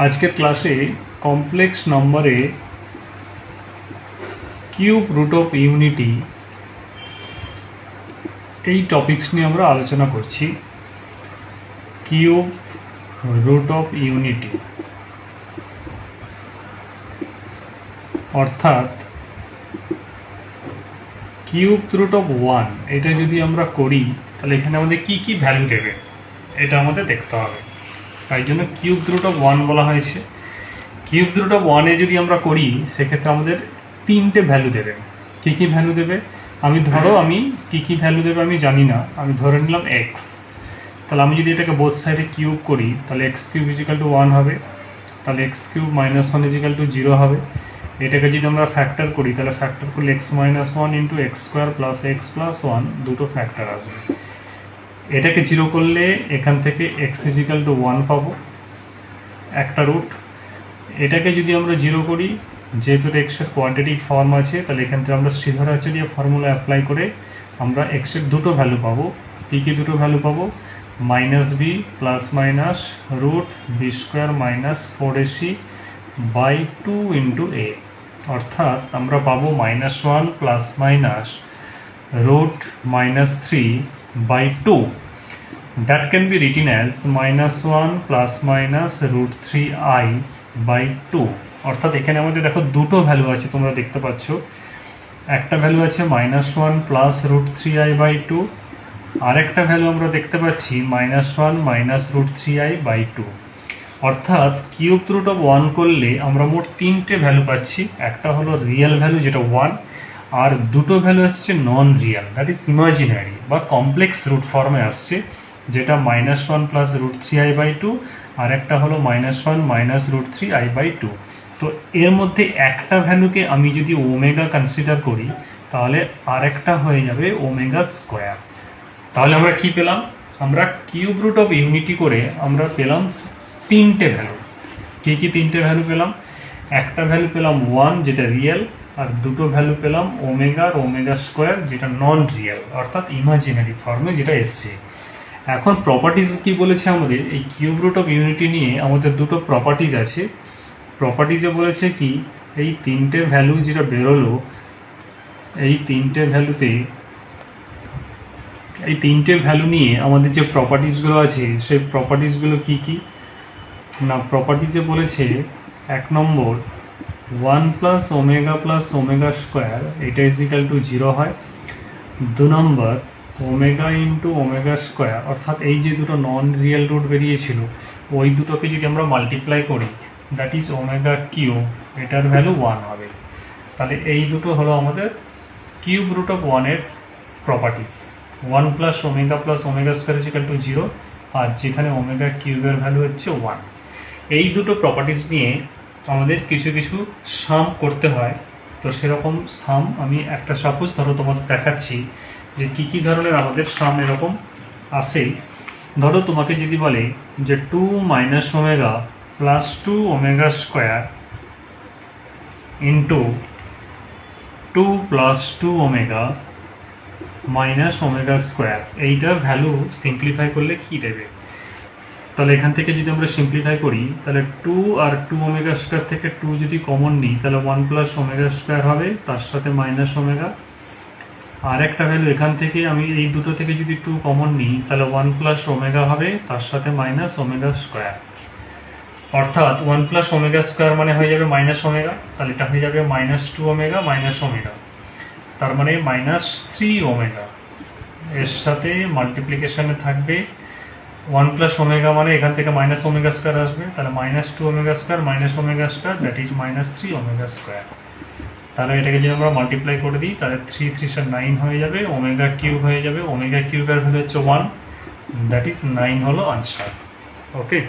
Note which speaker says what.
Speaker 1: আজকের ক্লাসে কমপ্লেক্স নম্বরে কিউব রুট অফ ইউনিটি এই টপিকস নিয়ে আমরা আলোচনা করছি। কিউব রুট অফ ইউনিটি অর্থাৎ কিউব রুট অফ 1 এটা যদি আমরা করি তাহলে এখানে আমাদের কি কি ভ্যালু দেবে এটা আমাদের দেখতে হবে। তাই জন্য কিউব রুট অফ 1 বলা হয়েছে। কিউব রুট অফ 1 যদি আমরা করি সেক্ষেত্রে আমাদের তিনটে ভ্যালু দেবে। কি কি ভ্যালু দেবে আমি কি কি ভ্যালু দেবে আমি জানি না, আমি ধরে নিলাম এক্স। তাহলে আমি যদি এটাকে বোথ সাইডে কিউব করি তাহলে এক্স কিউব ইজিক্যাল টু 1 হবে, তাহলে x cube minus 1 equal to 0 হবে। এটাকে যদি আমরা ফ্যাক্টর করি তাহলে ফ্যাক্টর করলে x minus 1 into x square plus x plus 1 দুটো ফ্যাক্টর আসবে। এটাকে 0 করলে এখান থেকে এক্স ইজিক্যাল টু 1 পাবো, একটা রুট। এটাকে যদি আমরা 0 করি, যেহেতু এক্সের কোয়াড্রেটিক ফর্ম আছে তাহলে এখান থেকে আমরা শ্রীধরাচার্য ফর্মুলা অ্যাপ্লাই করে আমরা এক্সের দুটো ভ্যালু পাবো। কী কী দুটো ভ্যালু পাবো? Minus b plus minus root b square minus 4ac by 2 into a, অর্থাৎ আমরা পাবো -1 plus minus root -3 by 2 that can be written as -1 plus minus root 3i by 2। অর্থাৎ এখানে আমাদের দেখো দুটো ভ্যালু আছে, তোমরা দেখতে পাচ্ছ। একটা ভ্যালু আছে -1 প্লাস রুট 3i by 2, আর একটা ভ্যালু আমরা দেখতে পাচ্ছি -1 মাইনাস রুট 3i by 2। অর্থাৎ কিউব রুট অফ 1 করলে আমরা মোট তিনটে ভ্যালু পাচ্ছি। একটা হলো রিয়েল ভ্যালু যেটা 1, আর দুটো ভ্যালু আসছে non real, that is imaginary বা কমপ্লেক্স রুট ফর্মে আসছে, যেটা -1 প্লাস রুট 3i বাই 2, আর একটা হলো -1 মাইনাস রুট 3i বাই 2। তো এর মধ্যে একটা ভ্যালুকে আমি যদি ওমেগা কনসিডার করি তাহলে আরেকটা হয়ে যাবে ওমেগা স্কোয়ার। তাহলে আমরা কি পেলাম? আমরা কিউব রুট অফ ইউনিটি করে আমরা পেলাম তিনটে ভ্যালু। কী কী তিনটে ভ্যালু পেলাম? একটা ভ্যালু পেলাম 1 যেটা রিয়েল, আর দুটো ভ্যালু পেলাম ওমেগা আর ওমেগা স্কোয়ার যেটা নন রিয়েল অর্থাৎ ইমাজিনারি ফর্মে যেটা এসছে। এখন প্রপার্টিজ কি বলেছে আমাদের? এই কিউব রুট অফ ইউনিটি নিয়ে আমাদের দুটো প্রপার্টিজ আছে। প্রপার্টিজে বলেছে কি, এই তিনটে ভ্যালু যেটা বেরোলো, এই তিনটে ভ্যালু নিয়ে আমাদের যে প্রপার্টিজগুলো আছে সেই প্রপার্টিজগুলো কি কি না, প্রপার্টিজে বলেছে 1 নম্বর 1 প্লাস ওমেগা স্কোয়ার এটা ইজিক্যাল টু 0 হয়। 2 নম্বর ওমেগা ইন্টু ওমেগা স্কোয়ার, অর্থাৎ এই যে দুটো নন রিয়েল রুট বেরিয়েছিল ওই দুটোকে যদি আমরা মাল্টিপ্লাই করি দ্যাট ইজ ওমেগা কিউব, এটার ভ্যালু 1 হবে। তাহলে এই দুটো হলো আমাদের কিউব রুট অফ 1-এর properties. 1 plus omega square equal to 0, আর যেখানে ওমেগা কিউবের ভ্যালু হচ্ছে 1। এই দুটো প্রপার্টিস নিয়ে আমাদের কিছু কিছু সাম করতে হয়। তো সেরকম সাম আমি একটা সাপোজ ধরো তোমাদের দেখাচ্ছি যে কী কী ধরনের আমাদের সাম এরকম আসে। ধরো তোমাকে যদি বলে যে 2 minus omega plus 2 omega square into 2 plus 2 omega minus omega square, এইটার ভ্যালু সিম্পলিফাই করলে কি দেবে? তাহলে এখান থেকে যদি আমরা সিম্পলিফাই করি তাহলে 2 আর 2 ওমেগা স্কোয়ার থেকে 2 যদি কমন নিই তাহলে 1 প্লাস ওমেগা স্কোয়ার হবে, তার সাথে মাইনাস ওমেগা। আর একটা ভ্যালু এখান থেকে আমি এই দুটো থেকে যদি 2 কমন নিই তাহলে 1 প্লাস ওমেগা হবে, তার সাথে মাইনাস ওমেগা স্কোয়ার। অর্থাৎ 1 প্লাস ওমেগা স্কোয়ার মানে হয়ে যাবে মাইনাস ওমেগা, তাহলে এটা হয়ে যাবে -2 ওমেগা মাইনাস ওমেগা, তার মানে -3 ওমেগা। এর সাথে মাল্টিপ্লিকেশনে থাকবে 1 প্লাস ওমেগা মানে এখান থেকে মাইনাস ওমেগা স্কোয়ার আসবে, তাহলে -2 omega square minus omega square that is -3 omega square. তাহলে এটাকে যদি আমরা মাল্টিপ্লাই করে দিই তাহলে 3 3 9 হয়ে যাবে, ওমেগা কিউব হয়ে যাবে। ওমেগা কিউবের ভ্যালু হচ্ছে 1, দ্যাট ইজ 9 হলো আনসার। ওকে।